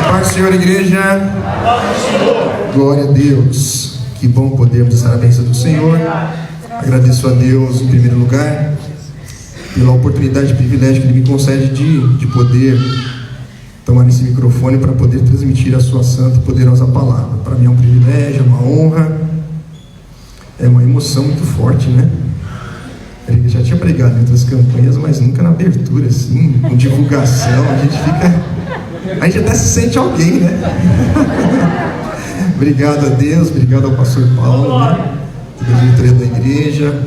Paz do Senhor, igreja. Glória a Deus. Que bom podermos estar à bênção do Senhor. Agradeço a Deus em primeiro lugar pela oportunidade e privilégio que Ele me concede de poder tomar esse microfone para poder transmitir a sua santa e poderosa palavra. Para mim é um privilégio, é uma honra, é uma emoção muito forte, né? Ele já tinha pregado em outras campanhas, mas nunca na abertura, assim, com divulgação. A gente até se sente alguém, né? Obrigado a Deus, obrigado ao pastor Paulo, né? Toda a diretoria da igreja.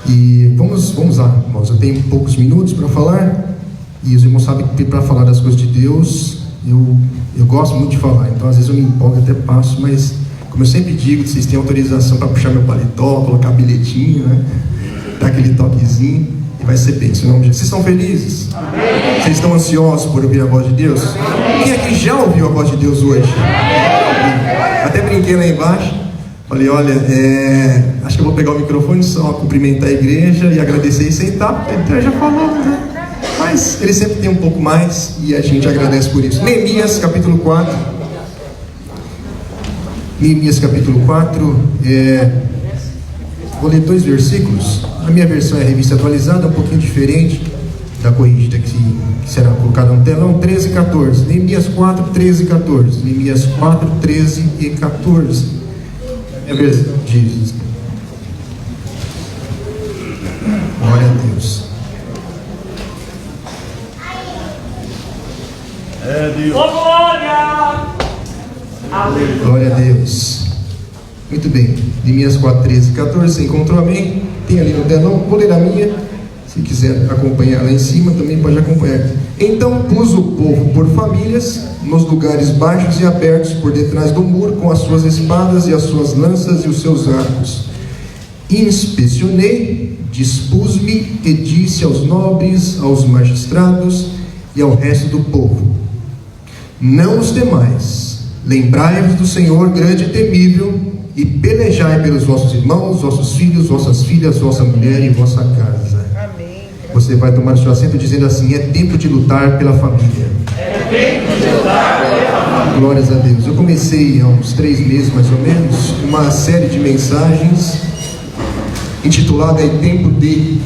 E vamos lá, irmãos. Eu tenho poucos minutos para falar, e os irmãos sabem que para falar das coisas de Deus, eu gosto muito de falar, então às vezes eu me empolgo, até passo, mas como eu sempre digo, vocês têm autorização para puxar meu paletó, colocar bilhetinho, né? Dar aquele toquezinho, e vai ser bem. Vocês estão felizes? Amém. Vocês estão ansiosos por ouvir a voz de Deus? Amém. Quem aqui já ouviu a voz de Deus hoje? Amém. Até brinquei lá embaixo. Falei, olha, acho que eu vou pegar o microfone só, cumprimentar a igreja e agradecer e sentar, porque ele já falou, né? Mas ele sempre tem um pouco mais e a gente agradece por isso. Neemias capítulo 4. Neemias capítulo 4. Vou ler 2 versículos. A minha versão é a revista atualizada, um pouquinho diferente da corrigida que será colocada no telão. 13 e 14. Neemias 4, 13 e 14. Neemias 4, 13 e 14. A minha versão diz: glória a Deus. Glória a Deus. Muito bem, Neemias 4, 13 e 14. Você encontrou, amém? Tem ali no telão. Vou ler a minha. Se quiser acompanhar lá em cima, também pode acompanhar. Então pus o povo por famílias nos lugares baixos e abertos por detrás do muro, com as suas espadas e as suas lanças e os seus arcos. Inspecionei, dispus-me e disse aos nobres, aos magistrados e ao resto do povo: não os temais, lembrai-vos do Senhor grande e temível, e pelejai pelos vossos irmãos, vossos filhos, vossas filhas, vossa mulher e vossa casa. Amém. Você vai tomar o seu assento dizendo assim: é tempo de lutar pela família. É tempo de lutar pela família. Glórias a Deus. Eu comecei há uns 3 meses mais ou menos uma série de mensagens intitulada É Tempo de.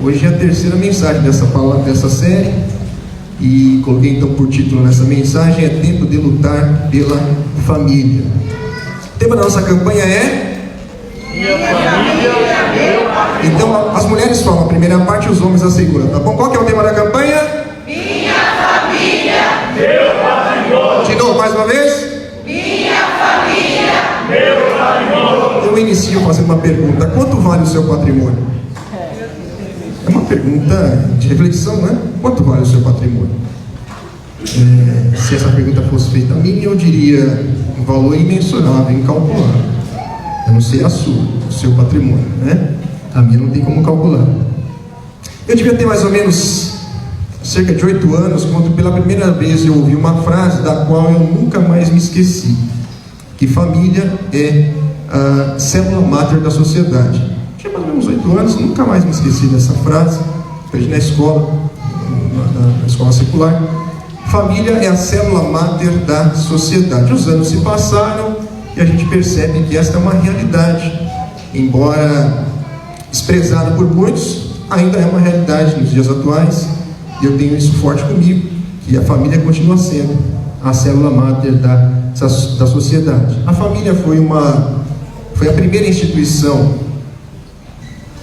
Hoje é a 3ª mensagem dessa série, e coloquei então por título nessa mensagem: é tempo de lutar pela família. O tema da nossa campanha é minha família, meu patrimônio. Então as mulheres falam a primeira parte e os homens a segunda, tá bom? Qual que é o tema da campanha? Minha família, meu patrimônio. De novo, mais uma vez. Minha família, meu patrimônio. Eu inicio fazendo uma pergunta: quanto vale o seu patrimônio? É uma pergunta de reflexão, né? Quanto vale o seu patrimônio? Se essa pergunta fosse feita a mim, eu diria um valor imensurável, incalculável. Eu não sei a sua, o seu patrimônio, né? A minha não tem como calcular. Eu devia ter mais ou menos cerca de 8 anos, quando pela primeira vez eu ouvi uma frase da qual eu nunca mais me esqueci: que família é a célula máter da sociedade. Tinha mais ou menos 8 anos, nunca mais me esqueci dessa frase. Aprendi na escola, na escola secular. Família é a célula máter da sociedade. Os anos se passaram e a gente percebe que esta é uma realidade. Embora desprezada por muitos, ainda é uma realidade nos dias atuais. E eu tenho isso forte comigo, que a família continua sendo a célula máter da sociedade. A família foi a primeira instituição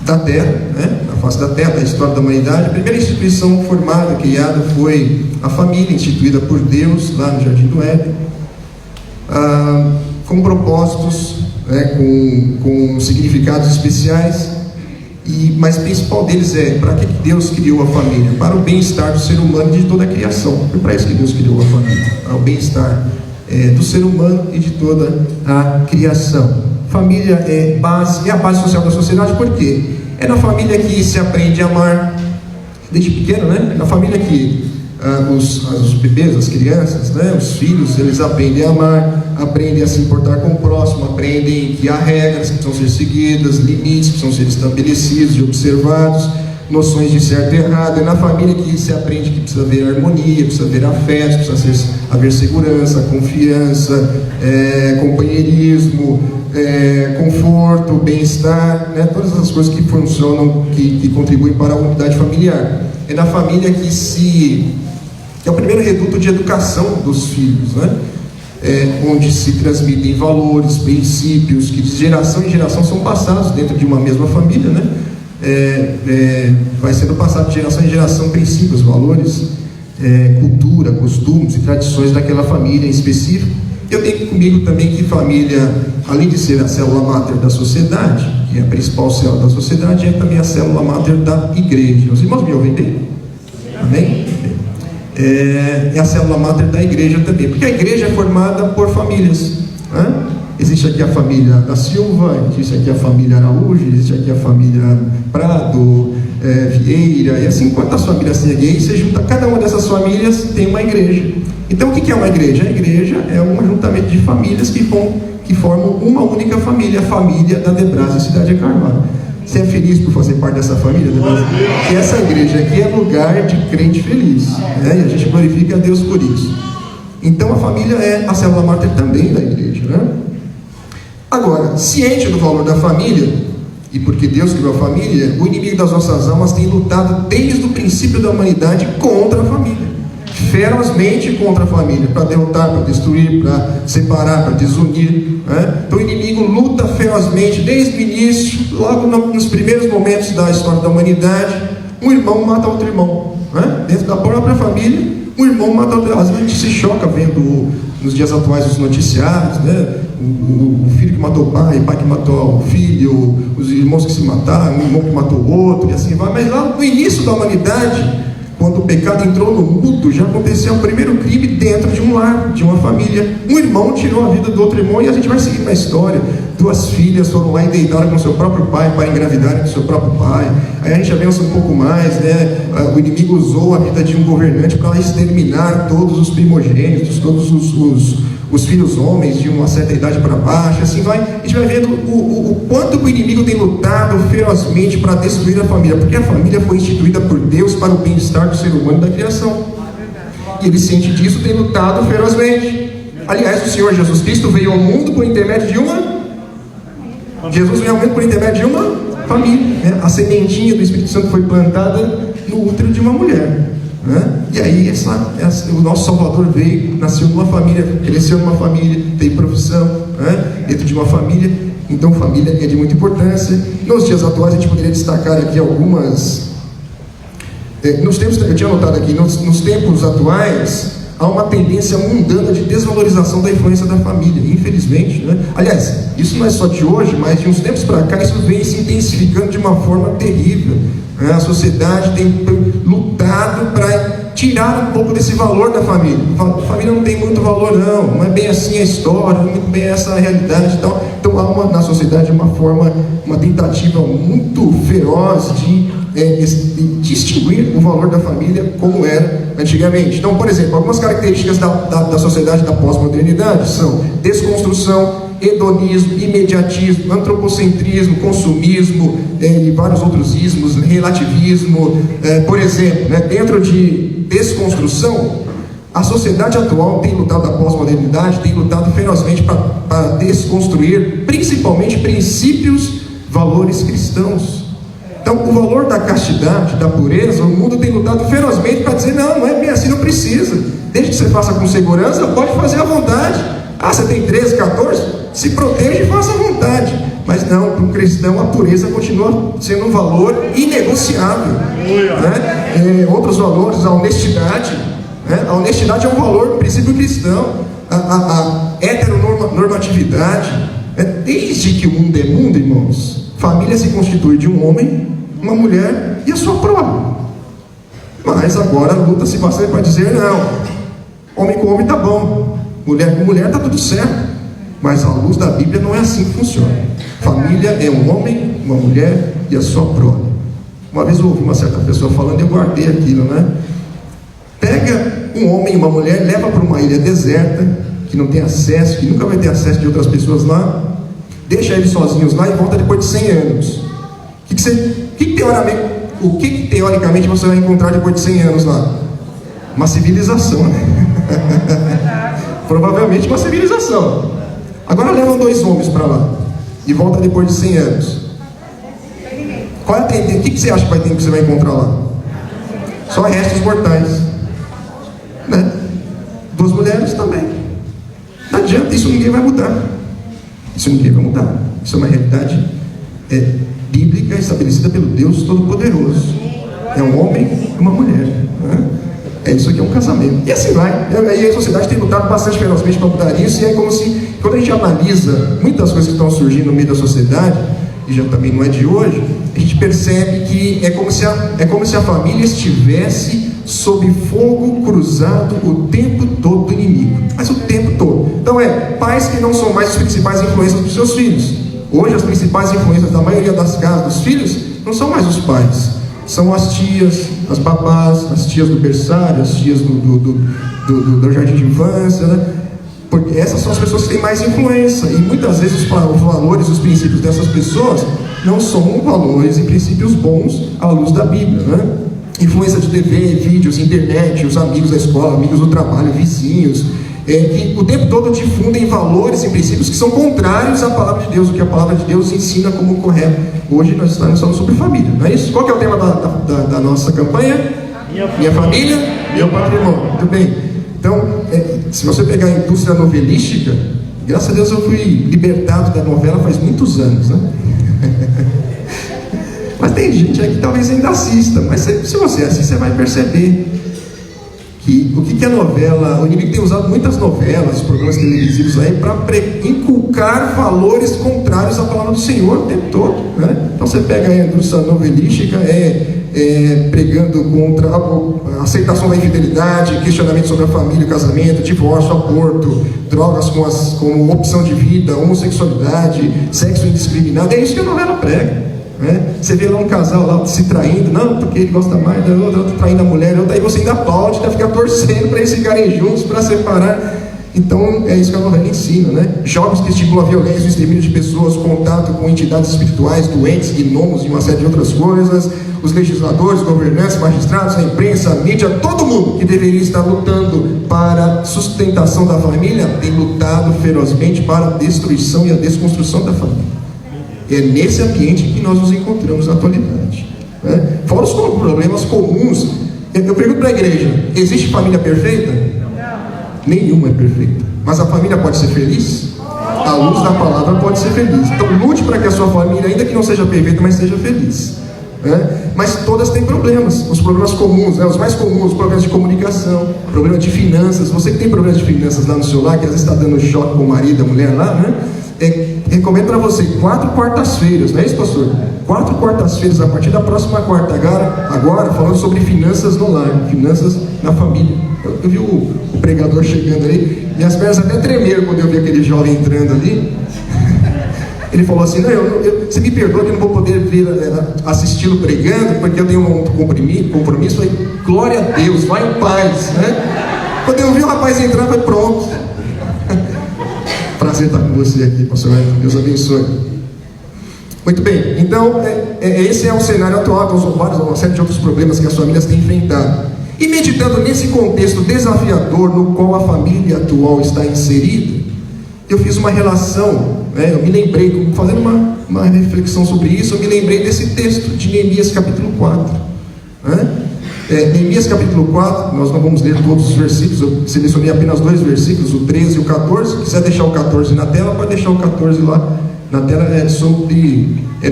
da Terra, né? Na face da Terra, da história da humanidade. A primeira instituição formada, criada, foi a família, instituída por Deus lá no Jardim do Éden, com propósitos, né? com significados especiais, mas o principal deles é: para que Deus criou a família? Para o bem-estar do ser humano e de toda a criação. Foi para isso que Deus criou a família, para o bem-estar do ser humano e de toda a criação. Família é a base social da sociedade. Por quê? É na família que se aprende a amar desde pequeno, né? É na família que os bebês, as crianças, né? Os filhos, eles aprendem a amar, aprendem a se importar com o próximo, aprendem que há regras que precisam ser seguidas, limites que precisam ser estabelecidos e observados. noções de certo e errado. É na família que se aprende que precisa haver harmonia, precisa haver afeto, precisa haver segurança, confiança, companheirismo, conforto, bem-estar, né? Todas essas coisas que funcionam, que contribuem para a unidade familiar. É na família que é o primeiro reduto de educação dos filhos, né? Onde se transmitem valores, princípios que de geração em geração são passados dentro de uma mesma família, né? Vai sendo passado de geração em geração princípios, valores, cultura, costumes e tradições daquela família em específico. Eu tenho comigo também que família, além de ser a célula máter da sociedade, que é a principal célula da sociedade, é também a célula máter da igreja. Os irmãos me ouvem bem? Amém? É a célula máter da igreja também, porque a igreja é formada por famílias, né? Existe aqui a família da Silva, existe aqui a família Araújo, existe aqui a família Prado, Vieira, e assim, quantas famílias tem aqui? Você junta cada uma dessas famílias, tem uma igreja. Então, o que é uma igreja? A igreja é um ajuntamento de famílias que formam uma única família, a família da Debrásia Cidade Carvalho. Você é feliz por fazer parte dessa família? Que essa igreja aqui é lugar de crente feliz, né? E a gente glorifica a Deus por isso. Então a família é a célula máter também da igreja, né? Agora, ciente do valor da família, e porque Deus criou a família, o inimigo das nossas almas tem lutado desde o princípio da humanidade contra a família, ferozmente contra a família, para derrotar, para destruir, para separar, para desunir, né? Então o inimigo luta ferozmente desde o início, logo nos primeiros momentos da história da humanidade. Um irmão mata outro irmão, né? Dentro da própria família, um irmão mata outro. Às vezes a gente se choca vendo nos dias atuais os noticiários, né? O filho que matou o pai que matou o filho, os irmãos que se mataram, um irmão que matou o outro, e assim vai. Mas lá no início da humanidade, quando o pecado entrou no mundo, já aconteceu o primeiro crime dentro de um lar, de uma família. Um irmão tirou a vida do outro irmão, e a gente vai seguir na história. Duas filhas foram lá e deitaram com seu próprio pai para engravidarem com seu próprio pai. Aí a gente avança um pouco mais, né? O inimigo usou a vida de um governante para exterminar todos os primogênitos, todos os filhos homens de uma certa idade para baixo. Assim vai, a gente vai vendo o quanto o inimigo tem lutado ferozmente para destruir a família, porque a família foi instituída por Deus para o bem-estar do ser humano e da criação, e ele, ciente disso, tem lutado ferozmente. Aliás, o Senhor Jesus Cristo veio ao mundo por intermédio de uma família, né? A sementinha do Espírito Santo foi plantada no útero de uma mulher, né? E aí o nosso Salvador veio, nasceu numa família, cresceu numa família, tem profissão, né? Dentro de uma família. Então família é de muita importância. Nos dias atuais a gente poderia destacar aqui algumas. Eu tinha notado aqui, nos tempos atuais há uma tendência mundana de desvalorização da influência da família, infelizmente, né? Aliás, isso não é só de hoje, mas de uns tempos para cá isso vem se intensificando de uma forma terrível, né? A sociedade tem lutado para tirar um pouco desse valor da família. A família não tem muito valor, não é bem assim a história, não é muito bem essa a realidade e tal. Então há na sociedade uma tentativa muito feroz de distinguir o valor da família como era antigamente. Então, por exemplo, algumas características da sociedade da pós-modernidade são desconstrução, hedonismo, imediatismo, antropocentrismo, consumismo, e vários outros ismos, relativismo. Por exemplo, né, dentro de desconstrução, a sociedade atual tem lutado, a pós-modernidade tem lutado ferozmente para desconstruir principalmente princípios, valores cristãos. Então, o valor da castidade, da pureza, o mundo tem lutado ferozmente para dizer: não é bem assim, não precisa. Desde que você faça com segurança, pode fazer à vontade. Você tem 13, 14, se proteja e faça à vontade. Mas não, para um cristão a pureza continua sendo um valor inegociável, né? Outros valores, a honestidade, né? A honestidade é um valor, um princípio cristão. A heteronormatividade, né? Desde que o mundo é mundo, irmãos, família se constitui de um homem, uma mulher e a sua prole. Mas agora luta-se bastante para dizer: não, homem com homem está bom, mulher com mulher está tudo certo. Mas à luz da Bíblia não é assim que funciona. Família é um homem, uma mulher e a sua prole. Uma vez eu ouvi uma certa pessoa falando, eu guardei aquilo, né? Pega um homem e uma mulher, leva para uma ilha deserta, que não tem acesso, que nunca vai ter acesso de outras pessoas lá, deixa eles sozinhos lá e volta depois de 100 anos. O que teoricamente o que teoricamente você vai encontrar depois de 100 anos lá? Uma civilização, né? Provavelmente uma civilização. Agora levam 2 homens para lá e volta depois de 100 anos. Qual é a tendência? O que você acha que você vai encontrar lá? Só restos mortais, né? 2 mulheres também. Não adianta, isso ninguém vai mudar. Isso ninguém vai mudar. Isso é uma realidade bíblica estabelecida pelo Deus Todo-Poderoso. É um homem e uma mulher, né? Isso aqui é um casamento. E assim vai. E a sociedade tem lutado bastante ferozmente para mudar isso. E é como se, quando a gente analisa muitas coisas que estão surgindo no meio da sociedade, e já também não é de hoje, a gente percebe que é como se a família estivesse sob fogo cruzado o tempo todo do inimigo. Mas o tempo todo. Então pais que não são mais as principais influências dos seus filhos. Hoje as principais influências da maioria das casas dos filhos não são mais os pais. São as tias, as babás, as tias do berçário, as tias do jardim de infância, né? Porque essas são as pessoas que têm mais influência. E muitas vezes os valores, os princípios dessas pessoas não são valores e princípios bons à luz da Bíblia, né? Influência de TV, vídeos, internet, os amigos da escola, amigos do trabalho, vizinhos, que o tempo todo difundem valores e princípios que são contrários à palavra de Deus, o que a palavra de Deus ensina como correto. Hoje nós estamos falando sobre família, não é isso? Qual que é o tema da nossa campanha? Minha família, meu patrimônio. Muito bem. Então, se você pegar a indústria novelística, graças a Deus eu fui libertado da novela faz muitos anos, né? Mas tem gente aí que talvez ainda assista, mas se você assiste, você vai perceber que o que é novela. O inimigo tem usado muitas novelas, programas televisivos aí para inculcar valores contrários à palavra do Senhor o tempo todo, né? Então você pega a indústria novelística pregando contra a aceitação da infidelidade, questionamento sobre a família, o casamento, divórcio, aborto, drogas como opção de vida, homossexualidade, sexo indiscriminado. É isso que a novela prega. Você vê lá um casal lá se traindo, não, porque ele gosta mais da outra, traindo a mulher, aí você ainda aplaude, fica torcendo para eles ficarem juntos, para separar. Então é isso que a novela ensina, né? Jogos que estimulam a violência, o extermínio de pessoas, contato com entidades espirituais, doentes, gnomos e uma série de outras coisas. Os legisladores, governantes, magistrados, a imprensa, a mídia, todo mundo que deveria estar lutando para a sustentação da família, tem lutado ferozmente para a destruição e a desconstrução da família. É nesse ambiente que nós nos encontramos na atualidade, né? Fora os problemas comuns. Eu pergunto para a igreja: existe família perfeita? Não. Nenhuma é perfeita. Mas a família pode ser feliz? A luz da palavra pode ser feliz. Então lute para que a sua família, ainda que não seja perfeita, mas seja feliz, né? Mas todas têm problemas. Os problemas comuns, né? Os mais comuns, os problemas de comunicação, problema de finanças. Você que tem problemas de finanças lá no seu lar, que às vezes está dando choque com o marido, a mulher lá, né? Recomendo para você 4 quartas-feiras, não é isso, pastor? 4 quartas-feiras, a partir da próxima quarta, agora falando sobre finanças no lar, finanças na família. Eu vi o pregador chegando aí, minhas pernas até tremeram quando eu vi aquele jovem entrando ali. Ele falou assim: não, você me perdoa que eu não vou poder vir assisti-lo pregando, porque eu tenho um compromisso. Eu falei: glória a Deus, vai em paz, né? Quando eu vi o rapaz entrar, foi pronto. Prazer estar com você aqui, pastor. Deus abençoe. Muito bem, então esse é o cenário atual. Então, são uma série de outros problemas que as famílias têm enfrentado. E meditando nesse contexto desafiador no qual a família atual está inserida, eu fiz uma relação, né? Eu me lembrei, fazendo uma reflexão sobre isso, eu me lembrei desse texto de Neemias capítulo 4, né? Neemias capítulo 4, nós não vamos ler todos os versículos, eu selecionei apenas 2 versículos, o 13 e o 14. Se quiser deixar o 14 na tela, pode deixar o 14 lá na tela.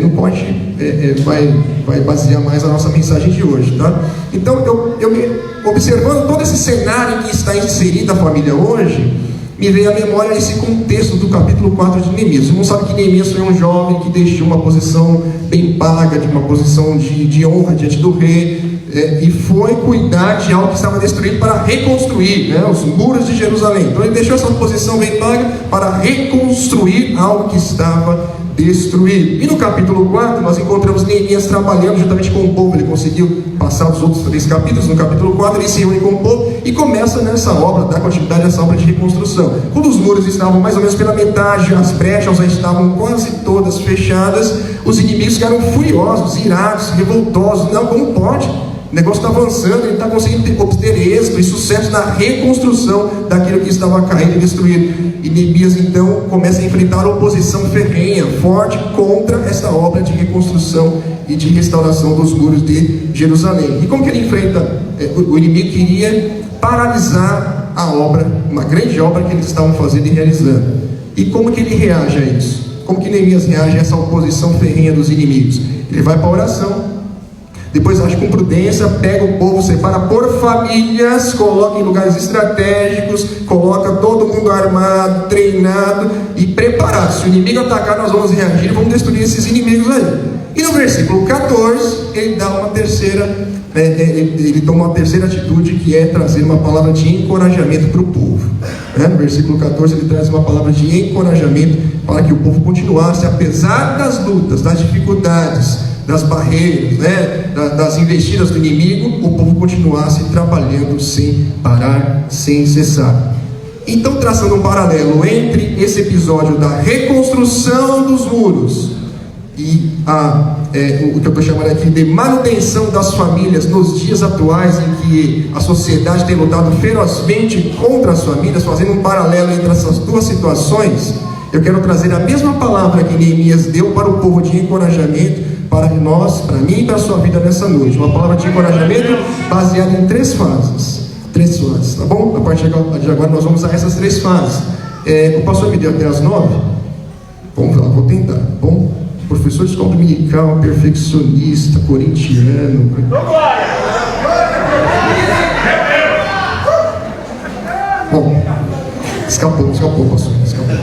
Não pode, vai basear mais a nossa mensagem de hoje, tá? Então, observando todo esse cenário em que está inserida a família hoje, me veio à memória esse contexto do capítulo 4 de Neemias. Você não sabe que Neemias foi um jovem que deixou uma posição bem paga, de uma posição de honra diante do rei, e foi cuidar de algo que estava destruído para reconstruir, né, os muros de Jerusalém. Então ele deixou essa posição bem paga para reconstruir algo que estava destruído. E no capítulo 4, nós encontramos Neemias trabalhando juntamente com o povo. Ele conseguiu passar os outros 3 capítulos. No capítulo 4, ele se reúne com o povo e começa nessa obra, dá continuidade a essa obra de reconstrução. Quando os muros estavam mais ou menos pela metade, as brechas já estavam quase todas fechadas, os inimigos ficaram furiosos, irados, revoltosos. Não, como pode? O negócio está avançando, ele está conseguindo obter êxito e sucesso na reconstrução daquilo que estava caído e destruído. E Neemias então começa a enfrentar oposição ferrenha, forte, contra essa obra de reconstrução e de restauração dos muros de Jerusalém. E como que ele enfrenta? O inimigo queria paralisar a obra, uma grande obra que eles estavam fazendo e realizando. E como que ele reage a isso? Como que Neemias reage a essa oposição ferrenha dos inimigos? Ele vai para a oração. Depois age com prudência, pega o povo, separa por famílias, coloca em lugares estratégicos, coloca todo mundo armado, treinado e preparado. Se o inimigo atacar, nós vamos reagir e vamos destruir esses inimigos aí. E no versículo 14, ele dá uma terceira, ele toma uma terceira atitude, que é trazer uma palavra de encorajamento para o povo. No versículo 14, ele traz uma palavra de encorajamento para que o povo continuasse, apesar das lutas, das dificuldades, das barreiras, das investidas do inimigo, o povo continuasse trabalhando sem parar, sem cessar. Então, traçando um paralelo entre esse episódio da reconstrução dos muros e o que eu estou chamando aqui de manutenção das famílias nos dias atuais, em que a sociedade tem lutado ferozmente contra as famílias, fazendo um paralelo entre essas duas situações, eu quero trazer a mesma palavra que Neemias deu para o povo de encorajamento, para nós, para mim e para a sua vida nessa noite. Uma palavra de encorajamento baseada em 3 fases. 3 fases, tá bom? A partir de agora nós vamos usar essas 3 fases. O pastor me deu até as 9. Vamos lá, vou tentar, tá bom? Professor de escola dominical, perfeccionista, corintiano. Bom, escapou, pastor. Escapou.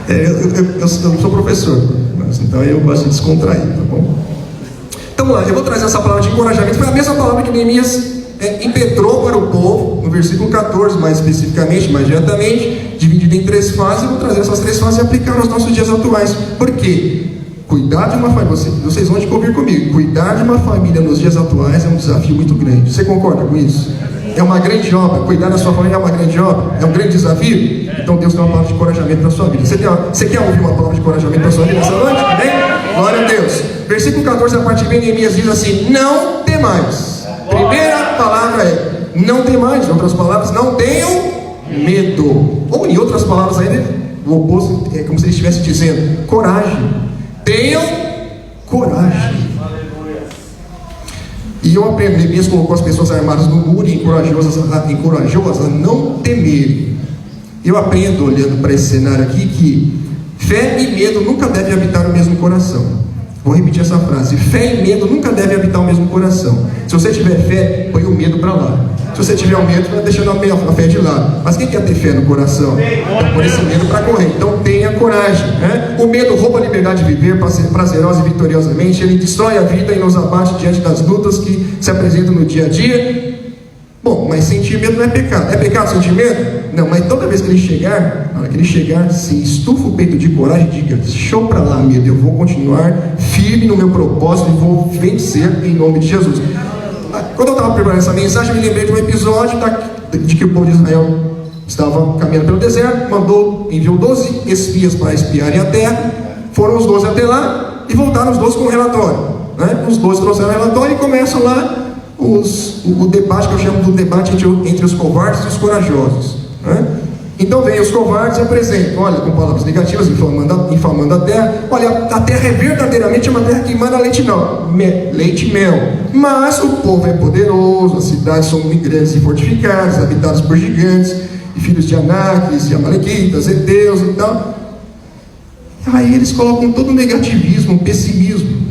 Eu sou professor, então eu gosto de descontrair, tá bom? Então vamos lá, eu vou trazer essa palavra de encorajamento. Foi a mesma palavra que Neemias impetrou para o povo, no versículo 14, mais especificamente, mais diretamente, dividido em 3 fases. Eu vou trazer essas 3 fases e aplicar nos nossos dias atuais. Por quê? Cuidar de uma família, vocês vão descobrir comigo, cuidar de uma família nos dias atuais é um desafio muito grande. Você concorda com isso? É uma grande obra. Cuidar da sua família é uma grande obra, é um grande desafio. Então Deus tem uma palavra de encorajamento para a sua vida. Você quer ouvir uma palavra de encorajamento para a sua vida nessa noite? Amém? Glória a Deus. Versículo 14, a parte B, Neemias diz assim: não temais. Primeira palavra é não temais. Em outras palavras, não tenham medo. Ou em outras palavras ainda, o oposto é como se ele estivesse dizendo: coragem. Tenham coragem. E eu aprendo, Neemias colocou as pessoas armadas no muro e encorajou-as a não temerem. Eu aprendo, olhando para esse cenário aqui, que fé e medo nunca devem habitar o mesmo coração. Vou repetir essa frase: fé e medo nunca devem habitar o mesmo coração. Se você tiver fé, põe o medo para lá. Se você tiver o medo, vai deixando a fé de lado. Mas quem quer ter fé no coração? Então põe esse medo para correr. Então tenha coragem, O medo rouba a liberdade de viver prazerosa e vitoriosamente. Ele destrói a vida e nos abate diante das lutas que se apresentam no dia a dia. Bom, mas sentir medo não é pecado. É pecado sentir medo? Não, mas toda vez que ele chegar, na hora que ele chegar, se estufa o peito de coragem e diga: deixa eu pra lá, medo, eu vou continuar firme no meu propósito e vou vencer em nome de Jesus. Quando eu estava preparando essa mensagem, eu me lembrei de um episódio de que o povo de Israel estava caminhando pelo deserto, enviou 12 espias para espiarem a terra. Foram os 12 até lá e voltaram os 12 com um relatório, Os 12 trouxeram o relatório e começam lá o debate, que eu chamo do debate entre os covardes e os corajosos, Então vem os covardes e apresentam, olha, com palavras negativas, infamando a terra. Olha, a terra é verdadeiramente uma terra que manda leite e mel. Mas o povo é poderoso, as cidades são muito grandes e fortificadas, habitadas por gigantes, e filhos de Anáquites, de Amalequitas, Heteus e tal. Aí eles colocam todo o negativismo, o pessimismo.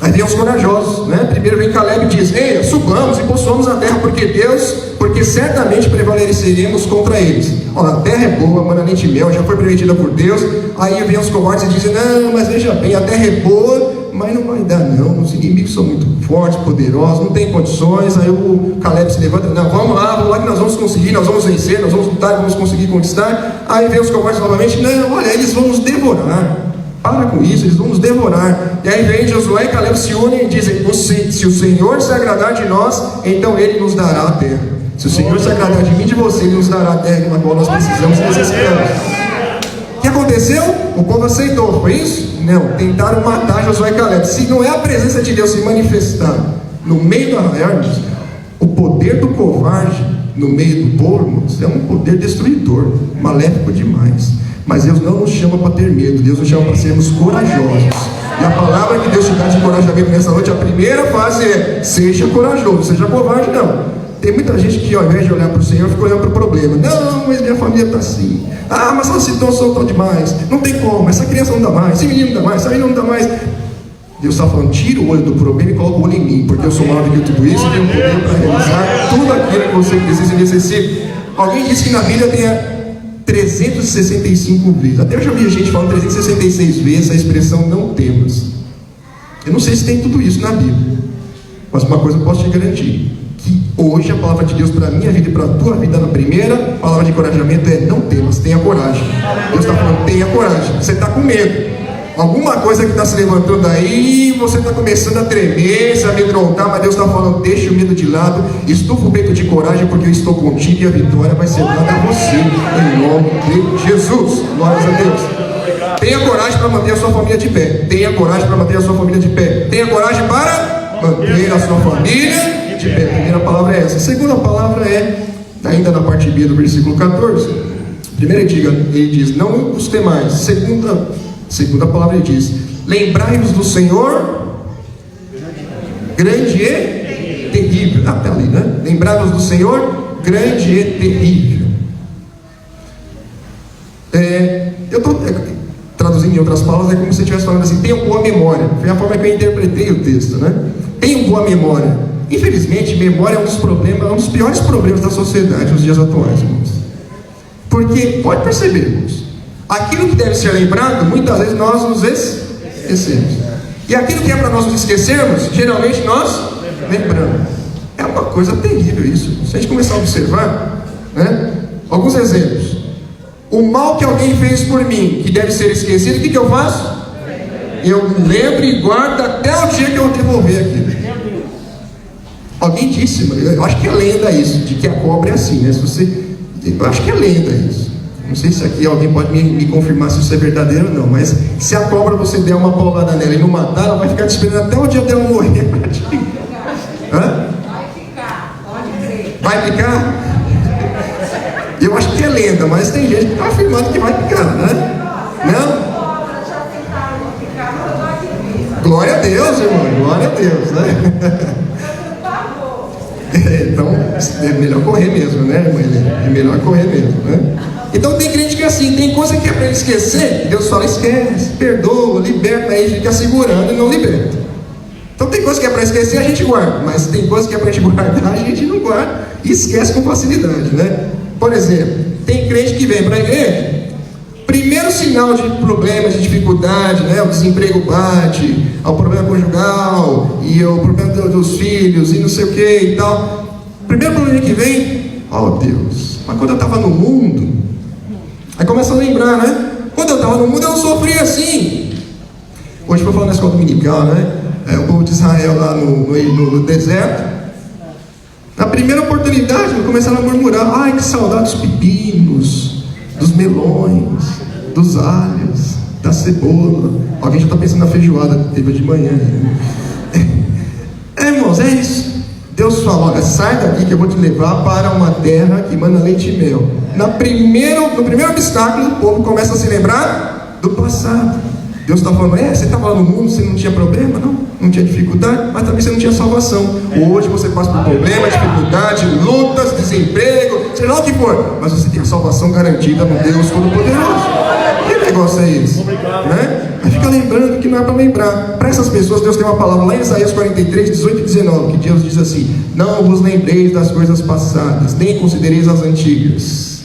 Aí vem os corajosos, Primeiro vem Caleb e diz: ei, subamos e possuamos a terra, porque certamente prevaleceremos contra eles. Olha, a terra é boa, manda leite e mel, já foi permitida por Deus. Aí vem os covardes e dizem: não, mas veja bem, a terra é boa, mas não vai dar não, os inimigos são muito fortes, poderosos, não tem condições. Aí o Caleb se levanta, não, vamos lá que nós vamos conseguir, nós vamos vencer, nós vamos lutar, vamos conseguir conquistar. Aí vem os covardes novamente, não, olha, eles vão nos devorar. Para com isso, eles vão nos devorar. E aí vem Josué e Caleb se unem e dizem: se o Senhor se agradar de nós, então Ele nos dará a terra. Se o Senhor se agradar de mim e de você, Ele nos dará a terra na qual nós precisamos e necessitamos. O que aconteceu? O povo aceitou, foi isso? Não, tentaram matar Josué e Caleb. Se não é a presença de Deus se manifestar no meio do arraial, o poder do covarde no meio do povo é um poder destruidor, maléfico demais. Mas Deus não nos chama para ter medo, Deus nos chama para sermos corajosos. E a palavra que Deus te dá de encorajamento nessa noite, a primeira fase é: seja corajoso, seja covarde não. Tem muita gente que ao invés de olhar para o Senhor, fica olhando para o problema. Não, mas minha família está assim. Ah, mas essa situação está demais. Não tem como, essa criança não dá mais, esse menino não dá mais, essa menina não dá mais. Deus está falando: tira o olho do problema e coloca o olho em mim, porque eu sou maior do que tudo isso e tenho poder para realizar tudo aquilo que você precisa e necessita. Alguém disse que na Bíblia tem 365 vezes. Até eu já vi gente falando 366 vezes a expressão não temas. Eu não sei se tem tudo isso na Bíblia, mas uma coisa eu posso te garantir: que hoje a palavra de Deus para a minha vida e para a tua vida, na primeira palavra de encorajamento é: não temas, tenha coragem. Deus está falando: tenha coragem. Você está com medo, alguma coisa que está se levantando aí, você está começando a tremer, se amedrontar, mas Deus está falando: deixa o medo de lado, estufa o peito de coragem, porque eu estou contigo e a vitória vai ser dada a você, em nome de Jesus. Glórias a Deus. Tenha coragem para manter a sua família de pé. Tenha coragem para manter a sua família de pé. Tenha coragem para manter a sua família de pé. A primeira palavra é essa. A segunda palavra é, ainda na parte B do versículo 14. Primeiro ele diz: não os temais. Segunda palavra ele diz: lembrai-vos do Senhor grande e terrível. Ah, está ali, né? Lembrai-vos do Senhor grande e terrível. Eu estou traduzindo em outras palavras, é como se você estivesse falando assim: tenham boa memória. Foi a forma que eu interpretei o texto, né? Tenham boa memória. Infelizmente, memória é um dos problemas, é um dos piores problemas da sociedade nos dias atuais, irmãos. Porque, pode perceber, irmãos, aquilo que deve ser lembrado, muitas vezes nós nos esquecemos. E aquilo que é para nós nos esquecermos, geralmente nós lembramos. É uma coisa terrível isso. Se a gente começar a observar, né? Alguns exemplos. O mal que alguém fez por mim, que deve ser esquecido, o que eu faço? Eu lembro e guardo até o dia que eu devolver aquilo. Alguém disse, eu acho que é lenda isso, de que a cobra é assim, né? Eu acho que é lenda isso. Não sei se aqui alguém pode me confirmar se isso é verdadeiro ou não, mas se a cobra você der uma paulada nela e não matar, ela vai ficar te esperando até o dia dela morrer. Hã? Vai ficar, pode crer. Vai ficar? Eu acho que é lenda, mas tem gente que está afirmando que vai ficar, né? Não? Glória a Deus, irmão, glória a Deus, né? Então, é melhor correr mesmo, né, irmã? É melhor correr mesmo, né? Então tem crente que é assim, tem coisa que é para ele esquecer, Deus fala: esquece, perdoa, liberta, aí fica segurando e não liberta. Então tem coisa que é para esquecer, a gente guarda, mas tem coisa que é para a gente guardar, a gente não guarda e esquece com facilidade, né? Por exemplo, tem crente que vem para a igreja, primeiro sinal de problemas, de dificuldade, né? O desemprego bate, o problema conjugal, e o problema dos filhos, e não sei o que e tal. Primeiro problema que vem: oh Deus, mas quando eu estava no mundo, aí começa a lembrar, né? Quando eu estava no mundo eu não sofria assim. Hoje foi falando na escola dominical, né? O povo de Israel lá no deserto. Na primeira oportunidade, começaram a murmurar: ai, que saudade dos pepinos, dos melões, dos alhos, da cebola. Alguém já está pensando na feijoada que teve de manhã. Irmãos, é isso. Deus fala: olha, sai daqui que eu vou te levar para uma terra que manda leite e mel. No primeiro obstáculo, o povo começa a se lembrar do passado. Deus está falando: você estava lá no mundo, você não tinha problema, não tinha dificuldade, mas também você não tinha salvação. Hoje você passa por problema, dificuldade, lutas, desemprego, seja lá o que for, mas você tem a salvação garantida no Deus Todo-Poderoso. Que negócio é esse? Né? Aí fica lembrando que não é para lembrar. Para essas pessoas, Deus tem uma palavra lá em Isaías 43, 18 e 19, que Deus diz assim: não vos lembreis das coisas passadas, nem considereis as antigas.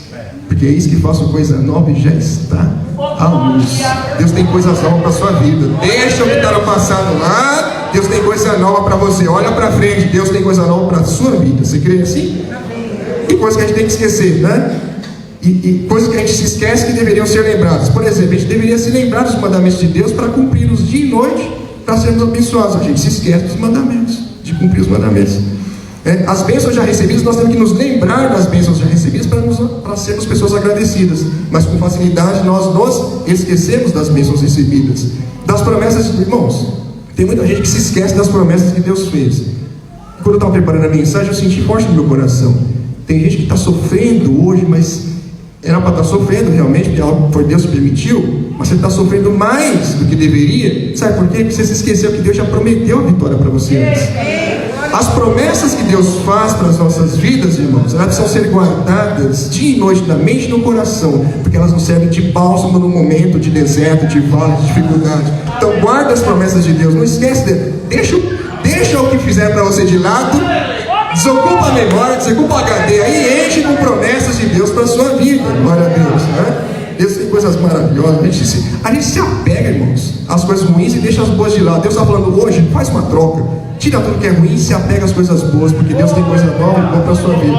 Porque é isso que faço coisa nova e já está à luz. Deus tem coisas novas para a sua vida. Deixa o que está no passado lá. Deus tem coisa nova para você. Olha para frente. Deus tem coisa nova para a sua vida. Você crê assim? E coisas que a gente tem que esquecer, né? E coisas que a gente se esquece que deveriam ser lembradas. Por exemplo, a gente deveria se lembrar dos mandamentos de Deus para cumpri-los dia e noite, para sermos abençoados. A gente se esquece dos mandamentos, de cumprir os mandamentos. As bênçãos já recebidas, nós temos que nos lembrar das bênçãos já recebidas para sermos pessoas agradecidas. Mas com facilidade nós nos esquecemos das bênçãos recebidas. Das promessas, irmãos, tem muita gente que se esquece das promessas que Deus fez. Quando eu estava preparando a mensagem, eu senti forte no meu coração. Tem gente que está sofrendo hoje, mas era para estar sofrendo realmente, porque algo por Deus permitiu, mas você está sofrendo mais do que deveria. Sabe por quê? Porque você se esqueceu que Deus já prometeu a vitória para você antes. As promessas que Deus faz para as nossas vidas, irmãos, elas precisam ser guardadas dia e noite na mente e no coração, porque elas nos servem de bálsamo no momento de deserto, de vale, de dificuldade. Então guarda as promessas de Deus, não esquece deixa o que fizer para você de lado, desocupa a memória, desocupa o HD, aí enche com promessas de Deus para a sua vida. Glória a Deus, né? Deus tem coisas maravilhosas. A gente se apega, irmãos, às coisas ruins e deixa as boas de lado. Deus está falando hoje, faz uma troca. Tira tudo que é ruim e se apega às coisas boas, porque Deus tem coisa nova e boa para a sua vida.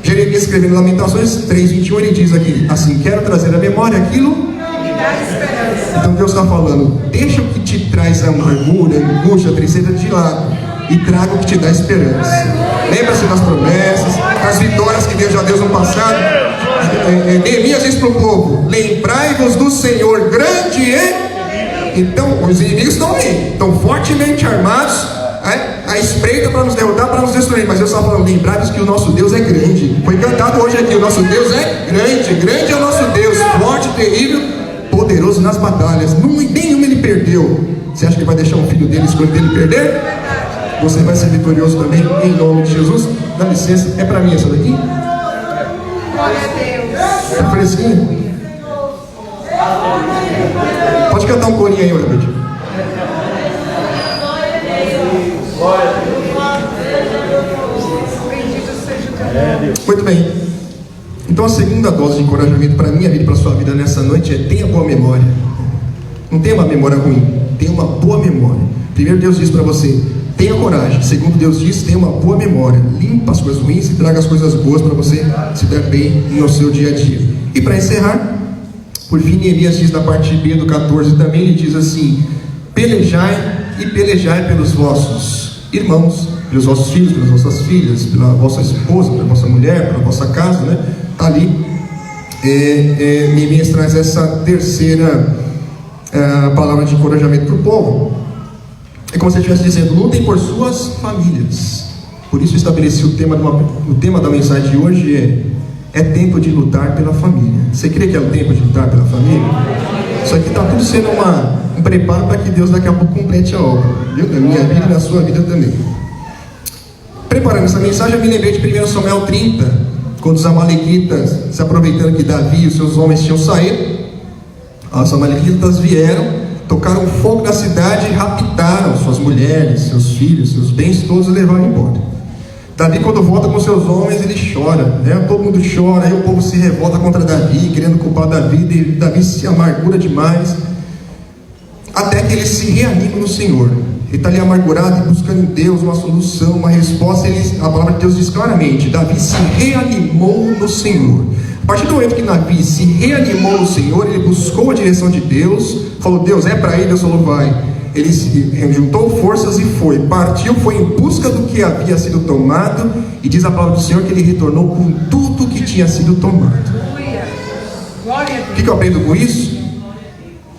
Jeremias, escrevendo Lamentações 3:21, ele diz aqui, assim: quero trazer à memória aquilo que dá esperança. Então Deus está falando, deixa o que te traz amargura, angústia, tristeza de lado e traga o que te dá esperança. Lembra-se das promessas, das vitórias que Deus já deu no passado. Neemias diz para o povo: lembrai-vos do Senhor grande e... Então, os inimigos estão ali, estão fortemente armados, à espreita para nos derrotar, para nos destruir. Mas Deus está falando, lembrai-vos que o nosso Deus é grande. Foi cantado hoje aqui, o nosso Deus é grande. Grande é o nosso Deus, forte, terrível, poderoso nas batalhas. Nenhuma ele perdeu. Você acha que vai deixar um filho dele, escolher dele perder? Você vai ser vitorioso também, em nome de Jesus. Dá licença, é para mim essa daqui? Glória a Deus. Tá fresquinho? Pode cantar um corinho aí, Webert. Muito bem. Então a segunda dose de encorajamento para a minha vida e para a sua vida nessa noite é: tenha boa memória. Não tenha uma memória ruim, tenha uma boa memória. Primeiro, Deus diz para você: tenha coragem. Segundo, Deus diz: tenha uma boa memória. Limpa as coisas ruins e traga as coisas boas para você se dar bem no seu dia a dia. E para encerrar, por fim, Neemias diz na parte B do 14 também, ele diz assim: pelejai e pelejai pelos vossos irmãos, pelos vossos filhos, pelas vossas filhas, pela vossa esposa, pela vossa mulher, pela vossa casa, né? Está ali. Neemias traz essa terceira palavra de encorajamento para o povo. É como se ele estivesse dizendo: lutem por suas famílias. Por isso eu estabeleci o tema da mensagem de hoje é tempo de lutar pela família. Você crê que é o tempo de lutar pela família? Isso aqui está tudo sendo um preparo para que Deus daqui a pouco complete a obra, viu? Na minha vida e na sua vida também. Preparando essa mensagem, eu me lembrei de 1 Samuel 30, quando os amalequitas, se aproveitando que Davi e os seus homens tinham saído, os amalequitas vieram, tocaram fogo na cidade e raptaram suas mulheres, seus filhos, seus bens todos e levaram embora. Davi, quando volta com seus homens, ele chora, né? Todo mundo chora, aí o povo se revolta contra Davi, querendo culpar Davi, e Davi se amargura demais, até que ele se reanima no Senhor. Ele está ali amargurado e buscando em Deus uma solução, uma resposta. A palavra de Deus diz claramente: Davi se reanimou no Senhor. A partir do momento que Davi se reanimou no Senhor, ele buscou a direção de Deus, falou: Deus, é para ir. Deus falou: vai. Ele juntou forças e partiu, foi em busca do que havia sido tomado, e diz a palavra do Senhor que ele retornou com tudo que tinha sido tomado. O que eu aprendo com isso?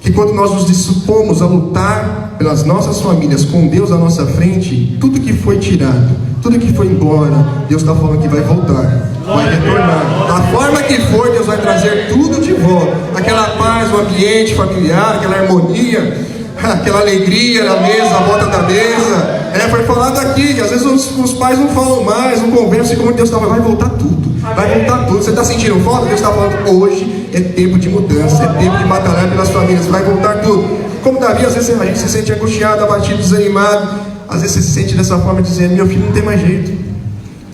Que quando nós nos dispomos a lutar pelas nossas famílias, com Deus à nossa frente, tudo que foi tirado, tudo que foi embora, Deus está falando que vai voltar, vai retornar. Da forma que for, Deus vai trazer tudo de volta. Aquela paz, o ambiente familiar, aquela harmonia, aquela alegria na mesa, à volta da mesa. Foi falado aqui, que às vezes os pais não falam mais, não conversam, como Deus estava, vai voltar tudo. Vai voltar tudo. Você está sentindo falta? Deus está falando: hoje é tempo de mudança, é tempo de batalhar pelas famílias, vai voltar tudo. Como Davi, às vezes a gente se sente angustiado, abatido, desanimado. Às vezes você se sente dessa forma, dizendo: meu filho não tem mais jeito,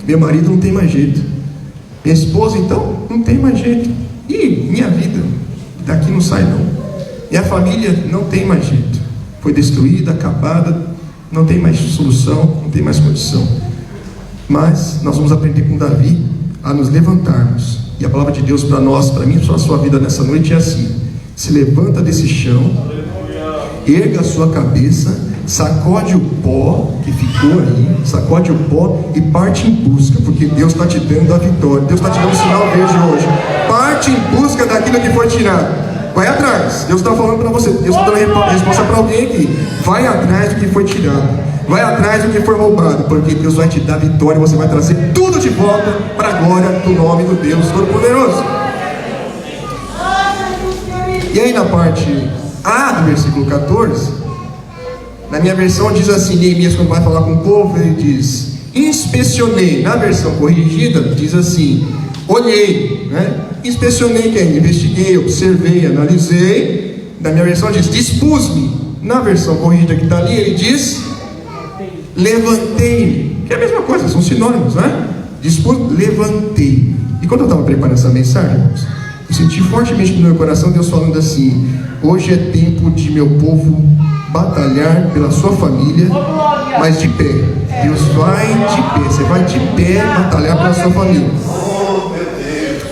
meu marido não tem mais jeito, Minha esposa, então, não tem mais jeito. E minha vida, daqui não sai não. Minha família não tem mais jeito. Foi destruída, acabada, não tem mais solução, não tem mais condição. Mas nós vamos aprender com Davi a nos levantarmos. E a palavra de Deus para nós, para mim, para a sua vida nessa noite é assim: se levanta desse chão, erga a sua cabeça, sacode o pó que ficou aí, sacode o pó e parte em busca, porque Deus está te dando a vitória. Deus está te dando um sinal verde hoje. Parte em busca daquilo que foi tirado. Vai atrás. Deus está falando para você. Deus está dando a resposta para alguém aqui. Vai atrás do que foi tirado. Vai atrás do que foi roubado, porque Deus vai te dar vitória e você vai trazer tudo de volta para a glória do nome do Deus Todo-Poderoso. E aí na parte A do versículo 14, na minha versão diz assim, Neemias quando vai falar com o povo, ele diz: inspecionei. Na versão corrigida diz assim: olhei, né? Inspecionei, que é investiguei, observei, analisei. Na minha versão diz: dispus-me. Na versão corrigida que está ali, ele diz: levantei-me. Que é a mesma coisa, são sinônimos, né? Dispus, levantei. E quando eu estava preparando essa mensagem, irmãos, eu senti fortemente no meu coração Deus falando assim: hoje é tempo de meu povo batalhar pela sua família, mas de pé. Deus vai de pé, você vai de pé batalhar pela sua família.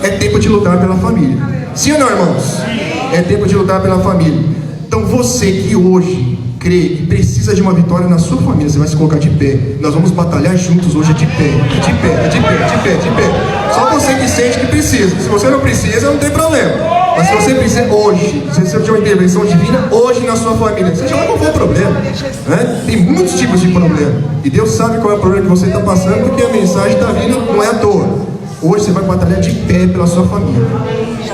É tempo de lutar pela família. Sim ou não, irmãos? É tempo de lutar pela família. Então você que hoje crê que precisa de uma vitória na sua família, você vai se colocar de pé. Nós vamos batalhar juntos hoje, de pé, de pé, de pé, de pé, de pé. Só você que sente que precisa. Se você não precisa, não tem problema. Mas se você precisa hoje, se você tiver uma intervenção divina hoje na sua família, seja lá qual for o problema, né? Tem muitos tipos de problema. E Deus sabe qual é o problema que você está passando, porque a mensagem está vindo, não é à toa. Hoje você vai batalhar de pé pela sua família.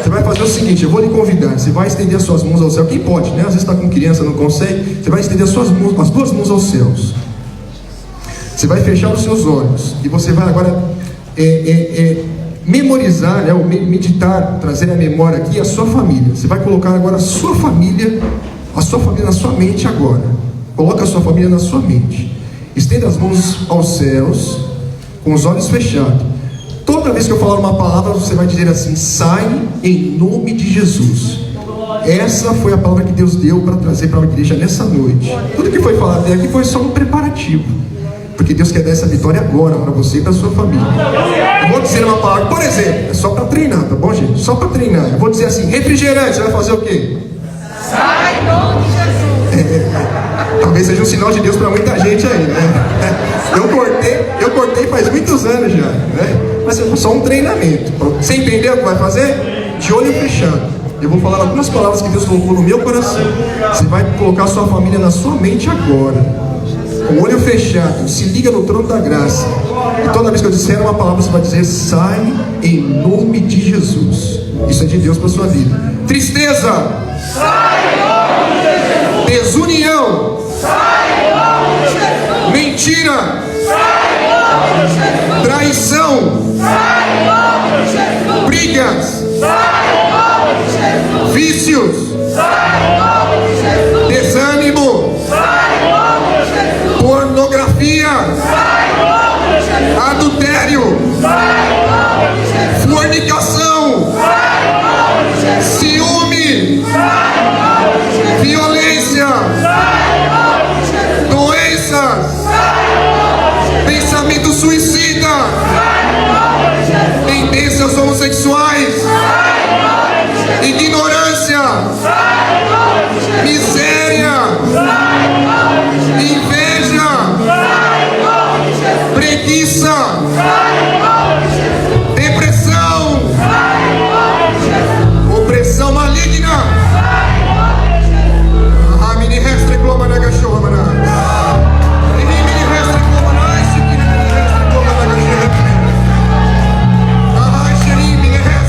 Você vai fazer o seguinte: eu vou lhe convidar. Você vai estender as suas mãos ao céu. Quem pode, né? Às vezes está com criança, não consegue. Você vai estender as suas mãos, as duas mãos aos céus. Você vai fechar os seus olhos. E você vai agora memorizar, né? Ou meditar, trazer à memória aqui a sua família. Você vai colocar agora a sua família na sua mente agora. Coloca a sua família na sua mente. Estenda as mãos aos céus, com os olhos fechados. Toda vez que eu falar uma palavra, você vai dizer assim: sai em nome de Jesus. Essa foi a palavra que Deus deu para trazer para a igreja nessa noite. Tudo que foi falado até aqui foi só um preparativo, porque Deus quer dar essa vitória agora para você e para a sua família. Eu vou dizer uma palavra, por exemplo, é só para treinar, tá bom, gente? Só para treinar. Eu vou dizer assim: refrigerante, você vai fazer o quê? Sai em nome de Jesus. Talvez seja um sinal de Deus para muita gente aí, né? Eu cortei faz muitos anos já, né? Mas é só um treinamento. Você entendeu o que vai fazer? De olho fechado. Eu vou falar algumas palavras que Deus colocou no meu coração. Você vai colocar a sua família na sua mente agora, com o olho fechado. Se liga no trono da graça. E toda vez que eu disser uma palavra, você vai dizer: sai em nome de Jesus. Isso é de Deus para a sua vida. Tristeza, Sai em nome de Jesus. desunião, Sai em nome de Jesus. mentira, Sai em nome de Jesus. traição, Sai em nome de Jesus. brigas, Sai em nome de Jesus. vícios, Sai em nome de Jesus. desânimo, Sai em nome de Jesus. pornografia, Sai em nome de Jesus. adultério, Sai em nome de Jesus. fornicação, Sai em nome de Jesus. ciúme, Sai em nome de Jesus. violência, Sai em nome de Jesus. doenças, Sai em nome de Jesus. pensamento suicida, Sai em nome de Jesus. tendências homossexuais, Sai em nome de Jesus. ignorância, Sai em nome de Jesus. miséria, Sai em nome de Jesus. inveja, Sai em nome de Jesus. preguiça, Sai em nome de Jesus. depressão, Sai em nome de Jesus. opressão maligna. Sai em nome de Jesus. Ah, mini restre gloma na gachorra, maná. Mini restre gloma na, esse mini restre gloma na gachorra. Ah, xerim, mini restre.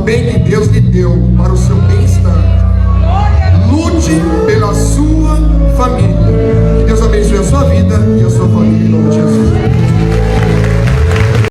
bem que Deus lhe deu para o seu bem-estar. Lute